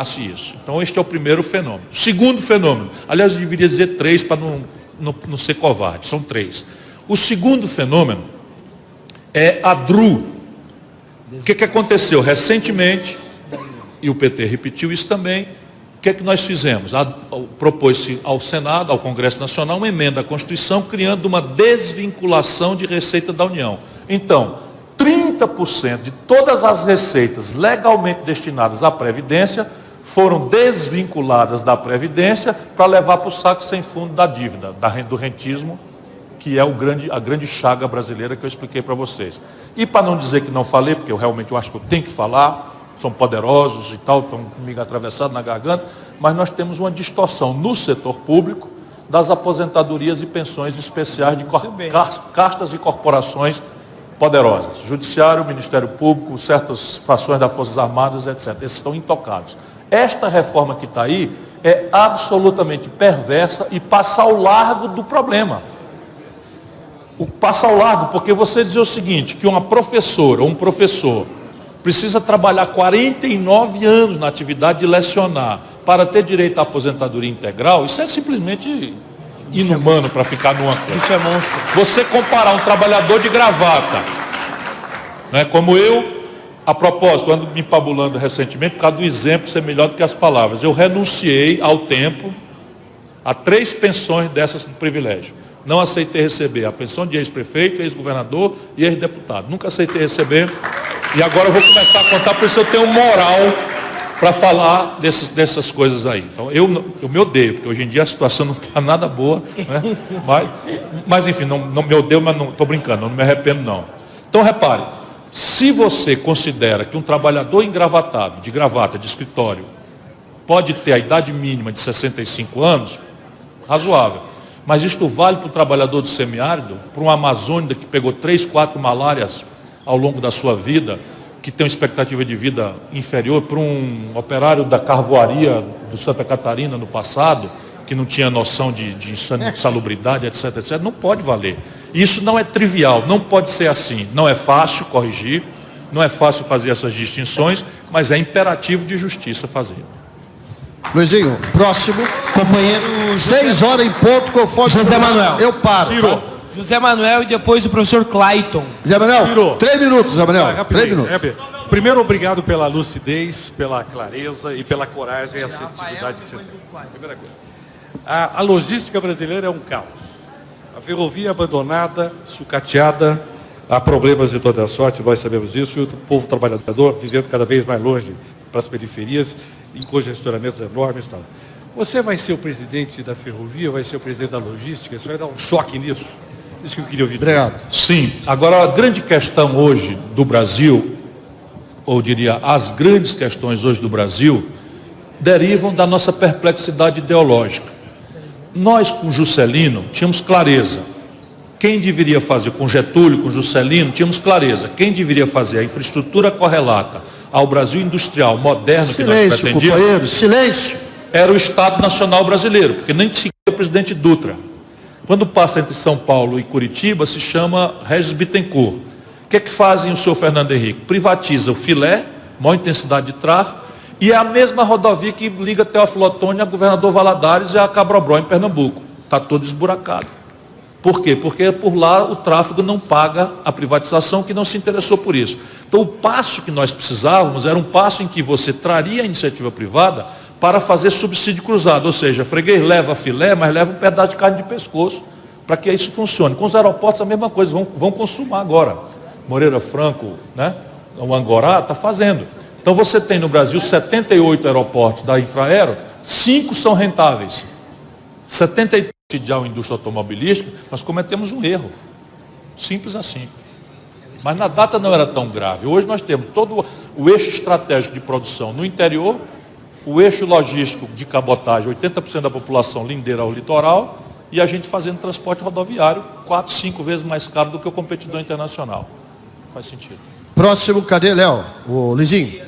isso. Então, este é o primeiro fenômeno. O segundo fenômeno, aliás, eu deveria dizer 3 para não ser covarde, são 3. O segundo fenômeno é a DRU. O que aconteceu recentemente, e o PT repetiu isso também, o que nós fizemos? Propôs-se ao Senado, ao Congresso Nacional, uma emenda à Constituição, criando uma desvinculação de receita da União. Então, 30% de todas as receitas legalmente destinadas à Previdência foram desvinculadas da Previdência para levar para o saco sem fundo da dívida, do rentismo, que é a grande chaga brasileira que eu expliquei para vocês. E para não dizer que não falei, porque eu realmente acho que eu tenho que falar, são poderosos e tal, estão comigo atravessados na garganta, mas nós temos uma distorção no setor público das aposentadorias e pensões especiais de castas e corporações poderosas. Judiciário, Ministério Público, certas frações das Forças Armadas, etc. Esses estão intocados. Esta reforma que está aí é absolutamente perversa e passa ao largo do problema. Passa ao largo, porque você dizer o seguinte, que uma professora ou um professor precisa trabalhar 49 anos na atividade de lecionar para ter direito à aposentadoria integral, isso é simplesmente inumano para ficar numa coisa. Isso é monstro. Você comparar um trabalhador de gravata, né, como eu, a propósito, ando me empabulando recentemente por causa do exemplo ser melhor do que as palavras. Eu renunciei ao tempo a 3 pensões dessas de privilégio. Não aceitei receber a pensão de ex-prefeito, ex-governador e ex-deputado. Nunca aceitei receber. E agora eu vou começar a contar, por isso eu tenho moral para falar dessas coisas aí. Então, eu me odeio, porque hoje em dia a situação não está nada boa. Né? Mas enfim, não me odeio, mas não estou brincando, não me arrependo não. Então, repare, se você considera que um trabalhador engravatado, de gravata, de escritório, pode ter a idade mínima de 65 anos, razoável. Mas isto vale para o trabalhador do semiárido, para um amazônida que pegou 3, 4 malárias ao longo da sua vida, que tem uma expectativa de vida inferior, para um operário da carvoaria do Santa Catarina no passado, que não tinha noção de insalubridade, etc, etc, não pode valer. Isso não é trivial, não pode ser assim. Não é fácil corrigir, não é fácil fazer essas distinções, mas é imperativo de justiça fazer. Luizinho, próximo. Companheiro 6 horas em ponto, conforme José Manuel. Eu paro. Tá? José Manuel e depois o professor Clayton. Zé Manuel, 3 minutos, Zé Manuel. 3 minutos. Primeiro, obrigado pela lucidez, pela clareza e pela coragem e assertividade que você tem. Primeira coisa. A logística brasileira é um caos. A ferrovia abandonada, sucateada, há problemas de toda a sorte, nós sabemos disso, e o povo trabalhador vivendo cada vez mais longe para as periferias, em congestionamentos enormes e tal. Você vai ser o presidente da ferrovia, vai ser o presidente da logística, você vai dar um choque nisso? Isso que eu queria ouvir. Obrigado. Sim. Agora, a grande questão hoje do Brasil, ou diria, as grandes questões hoje do Brasil, derivam da nossa perplexidade ideológica. Nós, com Juscelino, tínhamos clareza. Quem deveria fazer, com Getúlio, com Juscelino, tínhamos clareza. Quem deveria fazer a infraestrutura correlata ao Brasil industrial moderno que nós pretendíamos, companheiro, silêncio, era o Estado Nacional Brasileiro, porque nem sequer o presidente Dutra. Quando passa entre São Paulo e Curitiba, se chama Regis Bittencourt. O que é que fazem o senhor Fernando Henrique? Privatiza o filé, maior intensidade de tráfego, e é a mesma rodovia que liga Teófilo Otoni a Governador Valadares e a Cabrobró, em Pernambuco. Está todo esburacado. Por quê? Porque por lá o tráfego não paga a privatização, que não se interessou por isso. Então o passo que nós precisávamos era um passo em que você traria a iniciativa privada para fazer subsídio cruzado, ou seja, freguês leva filé, mas leva um pedaço de carne de pescoço, para que isso funcione. Com os aeroportos a mesma coisa, vão consumar agora. Moreira Franco, né? O Angorá está fazendo. Então você tem no Brasil 78 aeroportos da Infraero, 5 são rentáveis. 73 de indústria automobilística, nós cometemos um erro. Simples assim. Mas na data não era tão grave. Hoje nós temos todo o eixo estratégico de produção no interior, o eixo logístico de cabotagem, 80% da população lindeira ao litoral, e a gente fazendo transporte rodoviário 4, 5 vezes mais caro do que o competidor internacional. Faz sentido. Próximo, cadê, Léo? O Luizinho.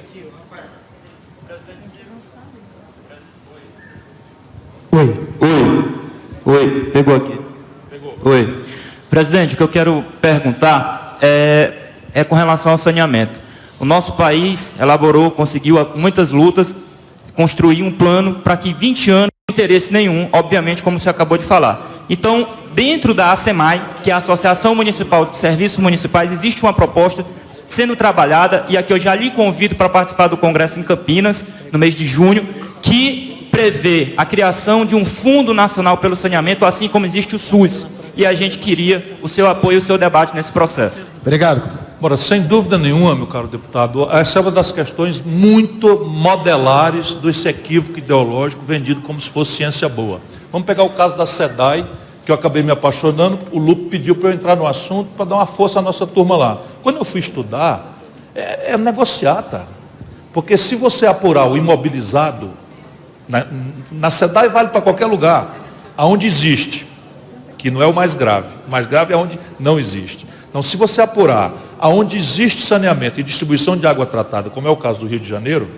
Oi, pegou aqui. Pegou. Oi. Presidente, o que eu quero perguntar é com relação ao saneamento. O nosso país elaborou, conseguiu muitas lutas, construir um plano para que 20 anos não tenha interesse nenhum, obviamente, como você acabou de falar. Então, dentro da ASEMAI, que é a Associação Municipal de Serviços Municipais, existe uma proposta sendo trabalhada, e aqui eu já lhe convido para participar do Congresso em Campinas, no mês de junho, que prevê a criação de um Fundo Nacional pelo Saneamento, assim como existe o SUS. E a gente queria o seu apoio e o seu debate nesse processo. Obrigado. Ora, sem dúvida nenhuma, meu caro deputado, essa é uma das questões muito modelares desse equívoco ideológico vendido como se fosse ciência boa. Vamos pegar o caso da SEDAI, que eu acabei me apaixonando, o Lupe pediu para eu entrar no assunto para dar uma força à nossa turma lá. Quando eu fui estudar, é negociata. Porque se você apurar o imobilizado, na SEDAI vale para qualquer lugar, aonde existe, que não é o mais grave. O mais grave é onde não existe. Então, se você apurar aonde existe saneamento e distribuição de água tratada, como é o caso do Rio de Janeiro,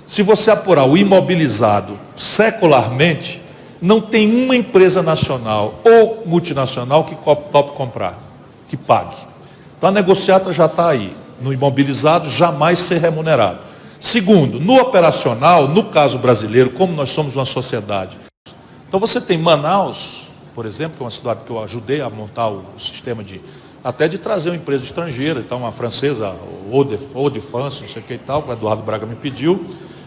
se você apurar o imobilizado secularmente, não tem uma empresa nacional ou multinacional que tope comprar, que pague. Então a negociata já está aí. No imobilizado, jamais ser remunerado. Segundo, no operacional, no caso brasileiro, como nós somos uma sociedade. Então você tem Manaus, por exemplo, que é uma cidade que eu ajudei a montar o sistema até de trazer uma empresa estrangeira, então uma francesa, Eau de France, não sei o que e tal, que o Eduardo Braga me pediu,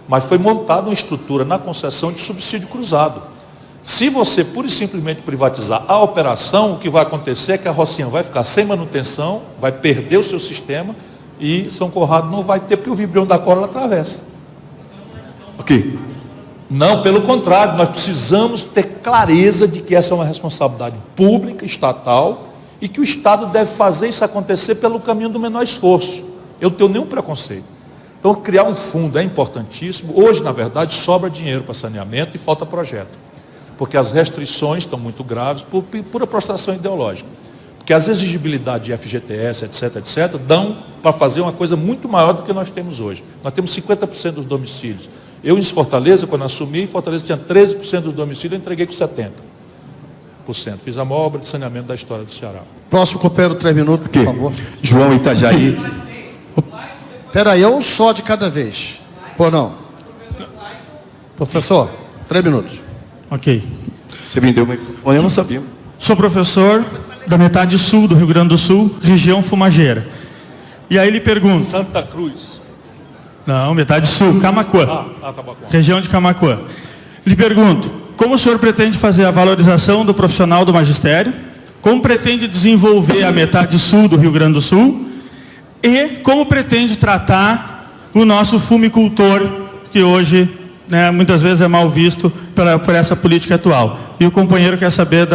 mas foi montada uma estrutura na concessão de subsídio cruzado. Se você pura e simplesmente privatizar a operação, o que vai acontecer é que a Rocinha vai ficar sem manutenção, vai perder o seu sistema e São Conrado não vai ter, porque o vibrião da cola atravessa. Ok. Não, pelo contrário, nós precisamos ter clareza de que essa é uma responsabilidade pública, estatal, e que o Estado deve fazer isso acontecer pelo caminho do menor esforço. Eu não tenho nenhum preconceito. Então, criar um fundo é importantíssimo. Hoje, na verdade, sobra dinheiro para saneamento e falta projeto. Porque as restrições estão muito graves por pura prostração ideológica. Porque as exigibilidades de FGTS, etc., dão para fazer uma coisa muito maior do que nós temos hoje. Nós temos 50% dos domicílios. Eu, em Fortaleza, quando assumi, Fortaleza tinha 13% dos domicílios, eu entreguei com 70%. Fiz a maior obra de saneamento da história do Ceará. Próximo companheiro, 3 minutos, por favor. João Itajaí. Espera aí, é um só de cada vez. Pô, não. Professor, 3 minutos. Ok. Você me deu o microfone, eu não sabia. Sou professor da metade sul do Rio Grande do Sul, região Fumageira. E aí ele pergunta... Santa Cruz. Não, metade sul, Camaquã. Tá bom. Região de Camaquã. Lhe pergunto, como o senhor pretende fazer a valorização do profissional do magistério? Como pretende desenvolver a metade sul do Rio Grande do Sul? E como pretende tratar o nosso fumicultor, que hoje, muitas vezes é mal visto por essa política atual? E o companheiro quer saber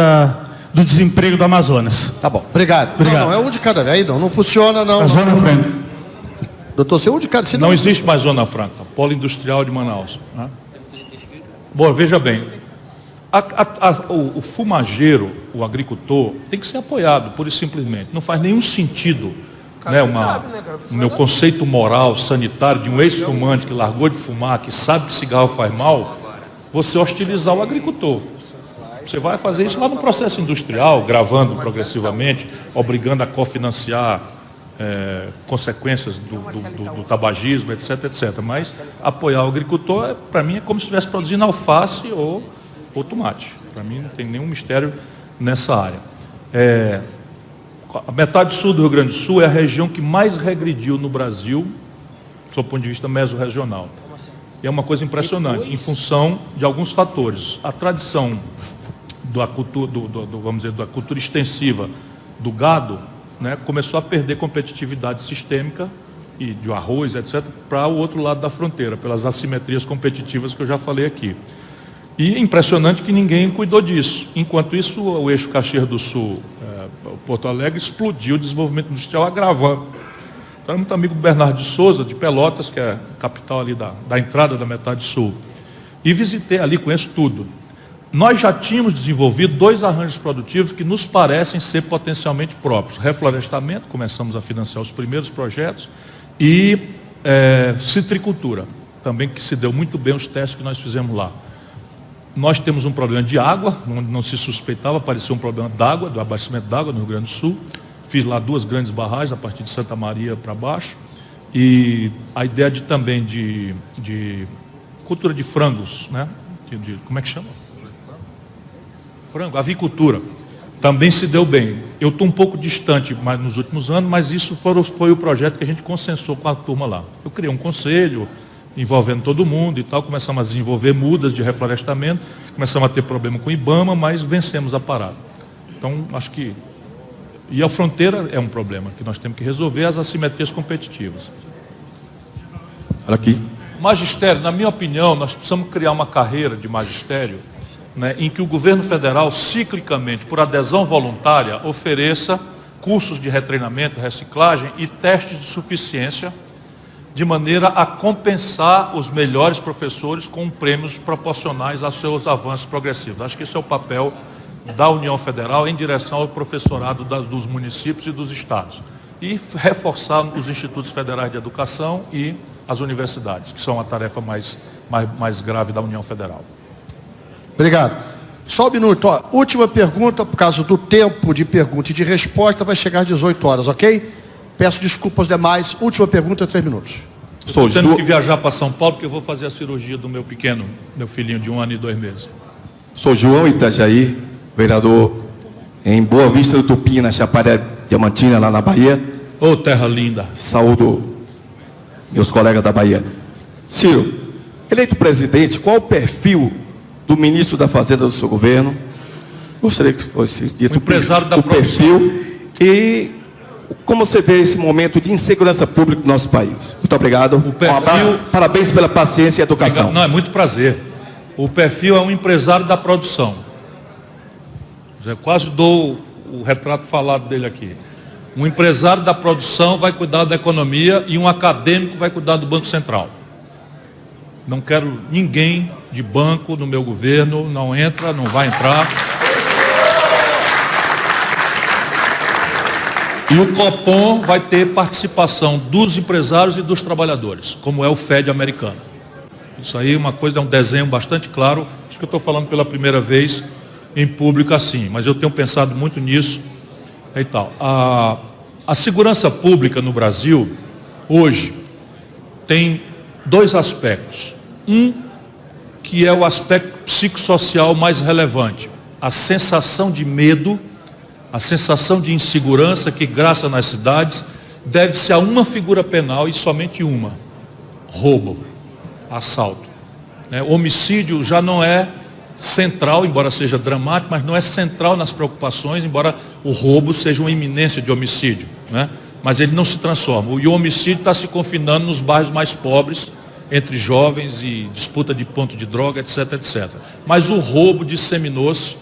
do desemprego do Amazonas. Tá bom, obrigado. Obrigado. Não, é um de cada vez. Aí não funciona, não. A Zona Franca. Doutor, você é um de cada. Não existe mais Zona Franca, polo industrial de Manaus. Né? Bom, veja bem, o fumageiro, o agricultor, tem que ser apoiado, pura e simplesmente. Não faz nenhum sentido, o meu conceito moral, sanitário, de um ex-fumante que largou de fumar, que sabe que cigarro faz mal, você hostilizar o agricultor. Você vai fazer isso lá no processo industrial, gravando progressivamente, obrigando a cofinanciar consequências do tabagismo, etc. Mas apoiar o agricultor, para mim, é como se estivesse produzindo alface ou tomate. Para mim, não tem nenhum mistério nessa área. A metade sul do Rio Grande do Sul é a região que mais regrediu no Brasil, do ponto de vista mesorregional. E é uma coisa impressionante, em função de alguns fatores. A tradição da cultura extensiva do gado, começou a perder competitividade sistêmica e de arroz, etc., para o outro lado da fronteira, pelas assimetrias competitivas que eu já falei aqui. E é impressionante que ninguém cuidou disso. Enquanto isso, o eixo Caxias do Sul, Porto Alegre, explodiu o desenvolvimento industrial, agravando. Então, é muito amigo do Bernardo de Souza, de Pelotas, que é a capital ali da entrada da metade sul. E visitei ali, conheço tudo. Nós já tínhamos desenvolvido 2 arranjos produtivos que nos parecem ser potencialmente próprios. Reflorestamento, começamos a financiar os primeiros projetos, e citricultura, também que se deu muito bem os testes que nós fizemos lá. Nós temos um problema de água, onde não se suspeitava, apareceu um problema d'água, do abastecimento d'água no Rio Grande do Sul. Fiz lá 2 grandes barragens, a partir de Santa Maria para baixo. E a ideia também de cultura de frangos, né? Como é que chama? Frango, avicultura. Também se deu bem. Eu estou um pouco distante mais nos últimos anos, mas isso foi o projeto que a gente consensou com a turma lá. Eu criei um conselho, envolvendo todo mundo e tal, começamos a desenvolver mudas de reflorestamento, começamos a ter problema com o IBAMA, mas vencemos a parada. Então, acho que... E a fronteira é um problema que nós temos que resolver, as assimetrias competitivas. Olha aqui. Magistério, na minha opinião, nós precisamos criar uma carreira de magistério, né, em que o governo federal, ciclicamente, por adesão voluntária, ofereça cursos de retreinamento, reciclagem e testes de suficiência, de maneira a compensar os melhores professores com prêmios proporcionais aos seus avanços progressivos. Acho que esse é o papel da União Federal em direção ao professorado dos municípios e dos estados. E reforçar os institutos federais de educação e as universidades, que são a tarefa mais grave da União Federal. Obrigado. Só um minuto, ó. Última pergunta, por causa do tempo de pergunta e de resposta, vai chegar às 18 horas, ok? Peço desculpas aos demais. Última pergunta, 3 minutos. Estou tendo que viajar para São Paulo, porque eu vou fazer a cirurgia do meu filhinho de 1 ano e 2 meses. Sou João Itajaí, vereador em Boa Vista do Tupim, na Chapada Diamantina, lá na Bahia. Ô, terra linda. Saúdo meus colegas da Bahia. Ciro, eleito presidente, qual o perfil do ministro da Fazenda do seu governo? Gostaria que fosse dito o empresário da o perfil e como você vê esse momento de insegurança pública do nosso país. Muito obrigado. O perfil... Um abraço, parabéns pela paciência e educação. Não, é muito prazer. O perfil é um empresário da produção. Eu quase dou o retrato falado dele aqui. Um empresário da produção vai cuidar da economia e um acadêmico vai cuidar do Banco Central. Não quero ninguém de banco no meu governo, não entra, não vai entrar. E o Copom vai ter participação dos empresários e dos trabalhadores, como é o FED americano. Isso aí é uma coisa, é um desenho bastante claro. Acho que eu estou falando pela primeira vez em público assim, mas eu tenho pensado muito nisso e tal. A segurança pública no Brasil, hoje, tem 2 aspectos. Um, que é o aspecto psicossocial mais relevante. A sensação de medo, a sensação de insegurança que graça nas cidades, deve-se a uma figura penal e somente uma: roubo, assalto. Homicídio já não é central, embora seja dramático, mas não é central nas preocupações, embora o roubo seja uma iminência de homicídio, né? Mas ele não se transforma. E o homicídio está se confinando nos bairros mais pobres, entre jovens e disputa de ponto de droga, etc, etc. Mas o roubo disseminou-se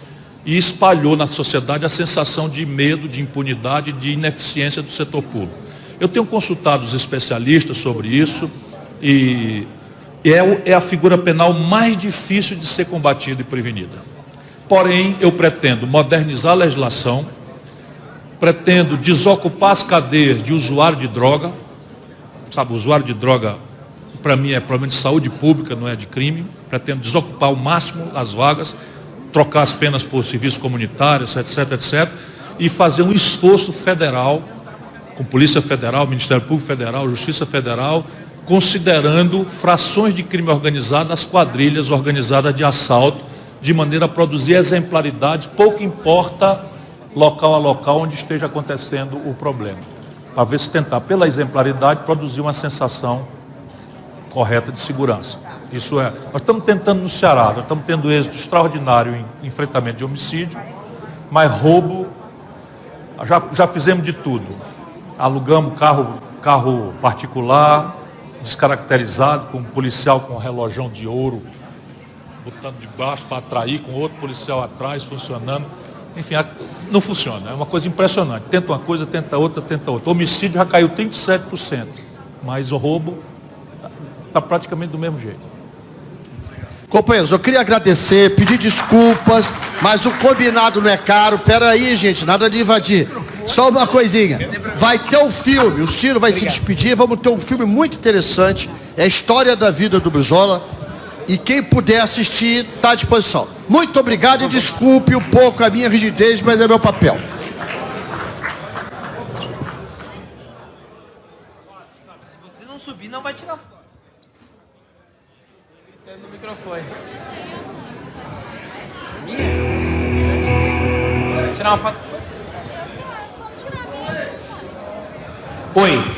e espalhou na sociedade a sensação de medo, de impunidade, de ineficiência do setor público. Eu tenho consultado os especialistas sobre isso e é a figura penal mais difícil de ser combatida e prevenida. Porém, eu pretendo modernizar a legislação, pretendo desocupar as cadeias de usuário de droga. Sabe, o usuário de droga, para mim, é problema de saúde pública, não é de crime. Pretendo desocupar ao máximo as vagas, trocar as penas por serviços comunitários, etc, etc. E fazer um esforço federal, com Polícia Federal, Ministério Público Federal, Justiça Federal, considerando frações de crime organizado nas quadrilhas organizadas de assalto, de maneira a produzir exemplaridade, pouco importa local a local onde esteja acontecendo o problema. Para ver se tentar, pela exemplaridade, produzir uma sensação correta de segurança. Isso é, nós estamos tentando no Ceará, nós estamos tendo êxito extraordinário em enfrentamento de homicídio, mas roubo, já fizemos de tudo. Alugamos carro particular, descaracterizado, com um policial com um relógio de ouro, botando de baixo para atrair, com outro policial atrás, funcionando. Enfim, não funciona, é uma coisa impressionante. Tenta uma coisa, tenta outra, tenta outra. O homicídio já caiu 37%, mas o roubo está praticamente do mesmo jeito. Companheiros, eu queria agradecer, pedir desculpas, mas o combinado não é caro. Pera aí, gente, nada de invadir. Só uma coisinha. Vai ter um filme, o Ciro vai se despedir, vamos ter um filme muito interessante. É a história da vida do Brizola. E quem puder assistir, está à disposição. Muito obrigado e desculpe um pouco a minha rigidez, mas é meu papel. Se você não subir, não vai tirar foto. Tirar uma foto com você. Oi.